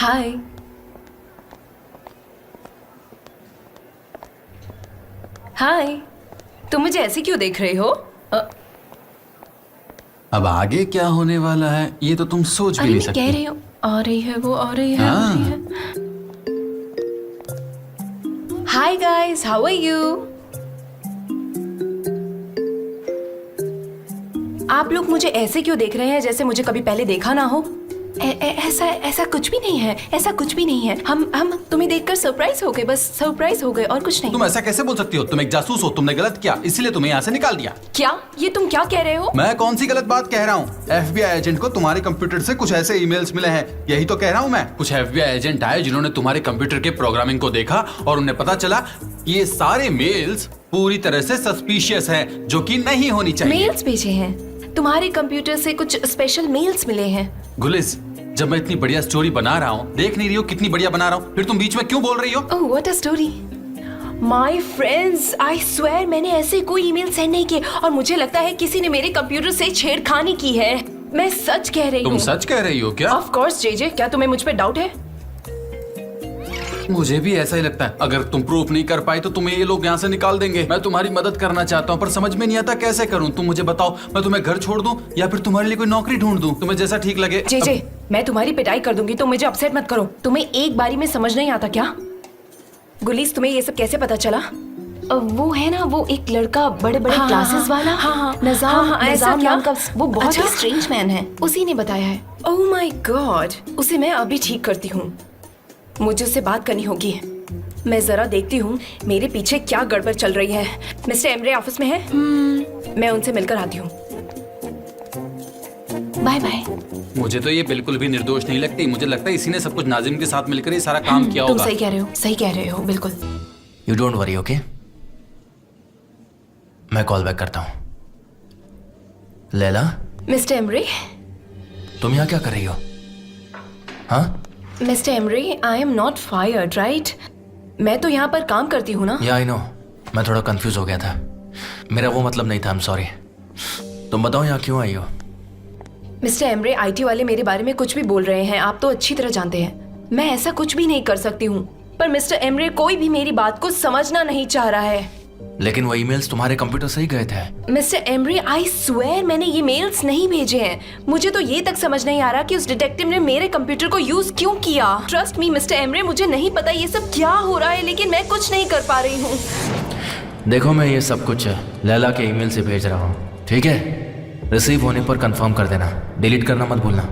हाय। हाय, तुम मुझे ऐसे क्यों देख रहे हो? अब आगे क्या होने वाला है ये तो तुम सोच भी नहीं सकती। कह रही हूँ, आ रही है वो, आ रही है, आ रही है। Hi guys, how are you? आप लोग मुझे ऐसे क्यों देख रहे हैं जैसे मुझे कभी पहले देखा ना हो? ऐसा कुछ भी नहीं है, ऐसा कुछ भी नहीं है। हम तुम्हें देखकर सरप्राइज हो गए, बस सरप्राइज हो गए और कुछ नहीं। तुम ऐसा कैसे बोल सकती हो? तुम एक जासूस हो, तुमने गलत किया इसलिए तुम्हें यहाँ से निकाल दिया। क्या? ये तुम क्या कह रहे हो? मैं कौन सी गलत बात कह रहा हूँ? FBI एजेंट को तुम्हारे कंप्यूटर से कुछ ऐसे ईमेल्स मिले हैं, यही तो कह रहा हूँ मैं। कुछ FBI एजेंट आए जिन्होंने तुम्हारे कंप्यूटर के प्रोग्रामिंग को देखा और उन्हें पता चला कि ये सारे मेल्स पूरी तरह से सस्पिशियस हैं, जो कि नहीं होनी चाहिए। मेल्स भेजे हैं तुम्हारे कंप्यूटर से, कुछ स्पेशल मेल्स मिले हैं। गुलिस, जब मैं इतनी बढ़िया स्टोरी बना रहा हूँ, देख नहीं रही हो कितनी बढ़िया बना रहा हूँ, फिर तुम बीच में क्यों बोल रही हो? Oh what a story. My friends, I swear मैंने ऐसे कोई ईमेल सेंड नहीं किए और मुझे लगता है किसी ने मेरे कंप्यूटर से छेड़खानी की है। मैं सच कह रही हूँ। तुम सच कह रही हो क्या? ऑफ कोर्स जेजे, क्या तुम्हें मुझ पे डाउट है? मुझे भी ऐसा ही लगता है। अगर तुम प्रूफ नहीं कर पाई तो तुम्हें ये लोग यहाँ से निकाल देंगे। मैं तुम्हारी मदद करना चाहता हूँ पर समझ में नहीं आता कैसे करूँ। तुम मुझे बताओ, मैं तुम्हें घर छोड़ दूँ या फिर तुम्हारे लिए कोई नौकरी ढूंढ दूँ, तुम्हें जैसा ठीक लगे। जेजे, मैं तुम्हारी पिटाई कर दूंगी, तो मुझे अपसेट मत करो। तुम्हें एक बारी में समझ नहीं आता क्या? गुलीस, तुम्हें ये सब कैसे पता चला? वो है ना, वो एक लड़का बड़े बड़े क्लासेस वाला, नजाम नाम का, वो बहुत ही स्ट्रेंज मैन है, उसी ने बताया है। ओह माय गॉड, उसे मैं अभी ठीक करती हूँ। मुझे उससे बात करनी होगी। मैं जरा देखती हूँ मेरे पीछे क्या गड़बड़ चल रही है। मिस्टर एमरे ऑफिस में है? मैं उनसे मिलकर आती हूँ। Bye bye. मुझे तो ये बिल्कुल भी निर्दोष नहीं लगती। मुझे लगता है इसी ने सब कुछ नाजिम के साथ मिलकर ये सारा काम किया होगा। तुम सही कह रहे हो, सही कह रहे हो, बिल्कुल। You don't worry, okay? मैं कॉल बैक करता हूँ। लैला, मिस्टर एमरे, तुम यहाँ क्या कर रही हो? हाँ? Mister Emre, I am not fired, right? मैं तो यहाँ पर काम करती हूँ ना। या आई नो, मैं थोड़ा कंफ्यूज हो गया था। मेरा वो मतलब नहीं था, आई एम सॉरी। तुम बताओ यहाँ क्यों आई हो? मिस्टर एमरे, आईटी वाले मेरे बारे में कुछ भी बोल रहे हैं, आप तो अच्छी तरह जानते हैं। मैं ऐसा कुछ भी नहीं कर सकती हूँ, पर मिस्टर एमरे कोई भी मेरी बात को समझना नहीं चाह रहा है। लेकिन वो ईमेल्स तुम्हारे कंप्यूटर से ही गए थे। मिस्टर एमरे, आई स्वेयर मैंने ये मेल्स नहीं भेजे हैं। मुझे तो ये तक समझ नहीं आ रहा कि उस डिटेक्टिव ने मेरे कंप्यूटर को यूज क्यों किया। ट्रस्ट मी मिस्टर एमरे, मुझे नहीं पता ये सब क्या हो रहा है, लेकिन मैं कुछ नहीं कर पा रही हूँ। देखो, मैं ये सब कुछ लैला के ईमेल से भेज रहा हूँ, ठीक है? रिसीव होने पर कंफर्म कर देना, डिलीट करना मत भूलना।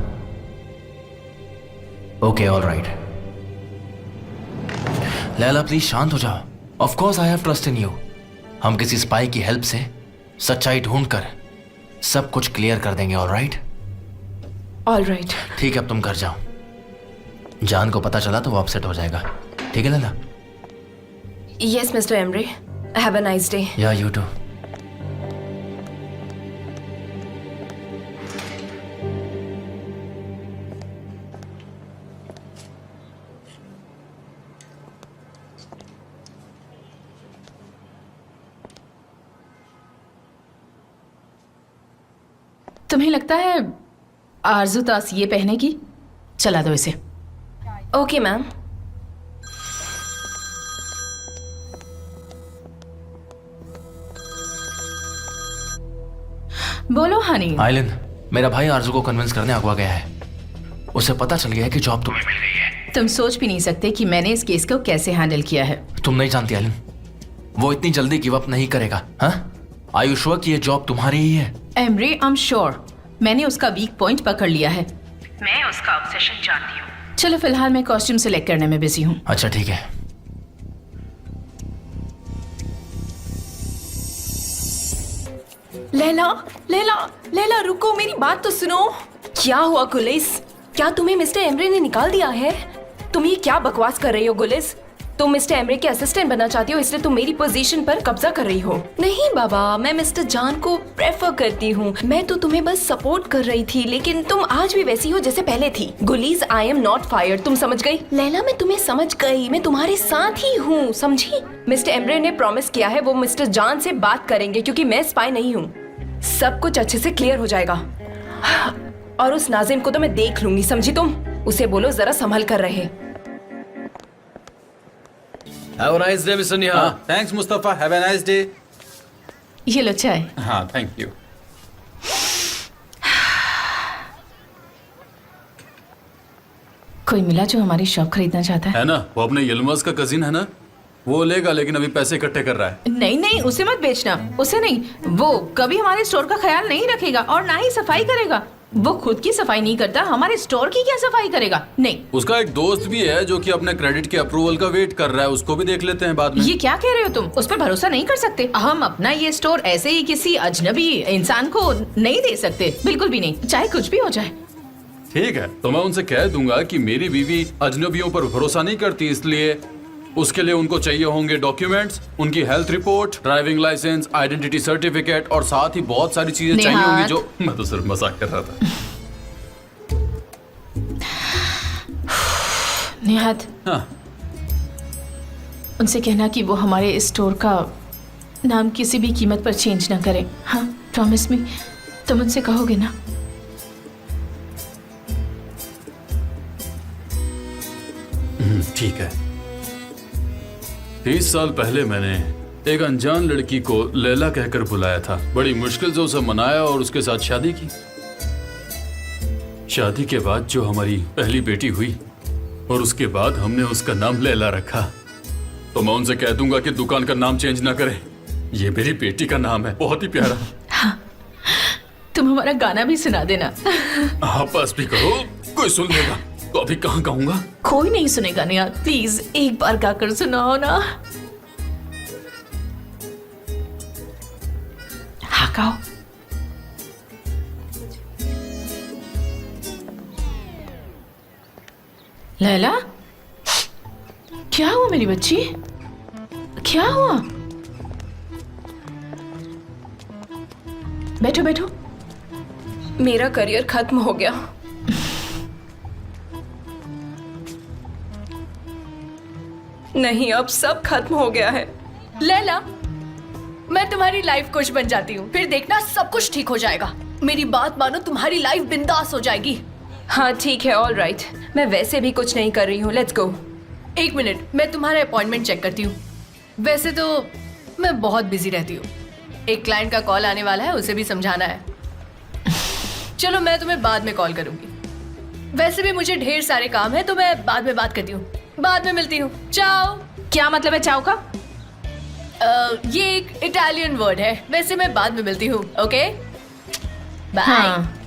Okay, all right. Laila please शांत हो जाओ। Of course I have trust in you. हम किसी स्पाई की हेल्प से सच्चाई ढूंढकर सब कुछ क्लियर कर देंगे, ऑल राइट? All right. ठीक है, अब तुम घर जाओ। जान को पता चला तो वो अपसेट हो जाएगा, ठीक है Laila? Yes mister Emre, have a nice day. या यू टू। तुम्हें लगता है आरजू तास ये पहनेगी? चला दो इसे। Okay ma'am. बोलो हनी। आइलिन, मेरा भाई आरजू को कन्विंस करने अगवा गया है। उसे पता चल गया है कि जॉब तुम्हें मिल गई है। तुम सोच भी नहीं सकते कि मैंने इस केस को कैसे हैंडल किया है। तुम नहीं जानती आइलिन, वो इतनी जल्दी गिव अप नहीं करेगा। हाँ? आर यू श्योर कि ये जॉब तुम्हारी ही है? Emre, I am sure. मैंने उसका वीक पॉइंट पकड़ लिया है। मैं उसका ऑब्सेशन जानती हूँ। चलो फिलहाल मैं कॉस्ट्यूम सेलेक्ट करने में बिजी हूँ। अच्छा ठीक है। लैला, लैला, लैला रुको, मेरी बात तो सुनो। क्या हुआ गुलिस? क्या तुम्हें मिस्टर एमरे ने निकाल दिया है? तुम ये क्या बकवास कर रही हो गुलिस? तुम मिस्टर एमरे के असिस्टेंट बनना चाहती हो, इसलिए तुम मेरी पोजीशन पर कब्जा कर रही हो। नहीं बाबा, मैं मिस्टर जान को प्रेफर करती हूँ। मैं तो तुम्हें बस सपोर्ट कर रही थी, लेकिन तुम आज भी वैसी हो जैसे पहले थी। गुलीज, आई एम नॉट फायर्ड, तुम समझ गई? लैला, मैं तुम्हें समझ गई, मैं तुम्हारे साथ ही हूँ, समझी? मिस्टर एमरे ने प्रॉमिस किया है वो मिस्टर जान से बात करेंगे, क्योंकि मैं स्पाई नहीं हूँ। सब कुछ अच्छे से क्लियर हो जाएगा और उस नाजिम को तो मैं देख लूंगी, समझी तुम? उसे बोलो जरा संभल कर रहे। Have a nice day, Mr. Neha. Thanks Mustafa, have a nice day. ये लो चाय। हाँ, थैंक यू। कोई मिला जो हमारी शॉप खरीदना चाहता है? है ना, वो अपने यिल्मज का कजिन है ना, वो लेगा, लेकिन अभी पैसे इकट्ठे कर रहा है। नहीं नहीं, उसे मत बेचना, उसे नहीं। वो कभी हमारे स्टोर का ख्याल नहीं रखेगा और ना ही सफाई करेगा। वो खुद की सफाई नहीं करता, हमारे स्टोर की क्या सफाई करेगा? नहीं। उसका एक दोस्त भी है जो कि अपने क्रेडिट के अप्रूवल का वेट कर रहा है, उसको भी देख लेते हैं बाद में। ये क्या कह रहे हो तुम? उस पर भरोसा नहीं कर सकते। हम अपना ये स्टोर ऐसे ही किसी अजनबी इंसान को नहीं दे सकते, बिल्कुल भी नहीं, चाहे कुछ भी हो जाए। ठीक है, तो मैं उनसे कह दूंगा कि मेरी बीवी अजनबियों पर भरोसा नहीं करती, इसलिए उसके लिए उनको चाहिए होंगे डॉक्यूमेंट्स, उनकी health report, driving licence, identity certificate और साथ ही बहुत सारी चीजें चाहिए निहात। होंगी जो मैं तो सिर्फ मजाक कर रहा था। निहात, हाँ, उनसे कहना कि वो हमारे इस स्टोर का नाम किसी भी कीमत पर चेंज ना करे। हाँ, प्रॉमिस मी, तुम उनसे कहोगे ना? ठीक है। 30 साल पहले मैंने एक अनजान लड़की को लैला कहकर बुलाया था, बड़ी मुश्किल से उसे मनाया और उसके साथ शादी की। शादी के बाद जो हमारी पहली बेटी हुई और उसके बाद हमने उसका नाम लैला रखा। तो मैं उनसे कह दूंगा कि दुकान का नाम चेंज ना करें, ये मेरी बेटी का नाम है, बहुत ही प्यारा। तुम हमारा गाना भी सुना देना। आप पास भी कहो, कोई सुन लेगा। तो अभी कहाँ गाऊंगा? कोई नहीं सुनेगा निहात, प्लीज एक बार गाकर सुनाओ ना। हाँ गाओ। लैला, क्या हुआ मेरी बच्ची? क्या हुआ? बैठो बैठो। मेरा करियर खत्म हो गया। नहीं, अब सब खत्म हो गया है। लैला, मैं तुम्हारी लाइफ कोच बन जाती हूँ, फिर देखना सब कुछ ठीक हो जाएगा। मेरी बात मानो, तुम्हारी लाइफ बिंदास हो जाएगी। हाँ ठीक है, ऑल राइट। मैं वैसे भी कुछ नहीं कर रही हूँ, लेट्स गो। एक मिनट, मैं तुम्हारा अपॉइंटमेंट चेक करती हूँ। वैसे तो मैं बहुत बिजी रहती हूँ, एक क्लाइंट का कॉल आने वाला है, उसे भी समझाना है। चलो मैं तुम्हें बाद में कॉल करूंगी। वैसे भी मुझे ढेर सारे काम है, तो मैं बाद में बात करती हूँ। बाद में मिलती हूँ। चाओ। क्या मतलब है चाव का? ये एक इटालियन वर्ड है, वैसे मैं बाद में मिलती हूँ। Okay bye. हाँ।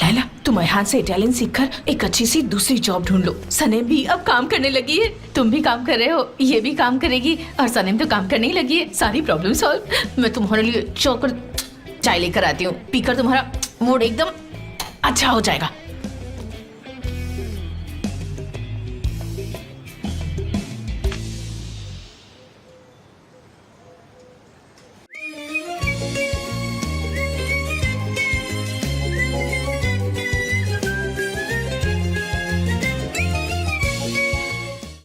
लैला, तुम अरहान से इटालियन सीखकर एक अच्छी सी दूसरी जॉब ढूंढ लो। सनेम भी अब काम करने लगी है, तुम भी काम कर रहे हो, ये भी काम करेगी और सनेम तो काम करने ही लगी है। सारी प्रॉब्लम सॉल्व। मैं तुम्हारे लिए चौकर चाय लेकर आती हूँ, पीकर तुम्हारा मूड एकदम अच्छा हो जाएगा।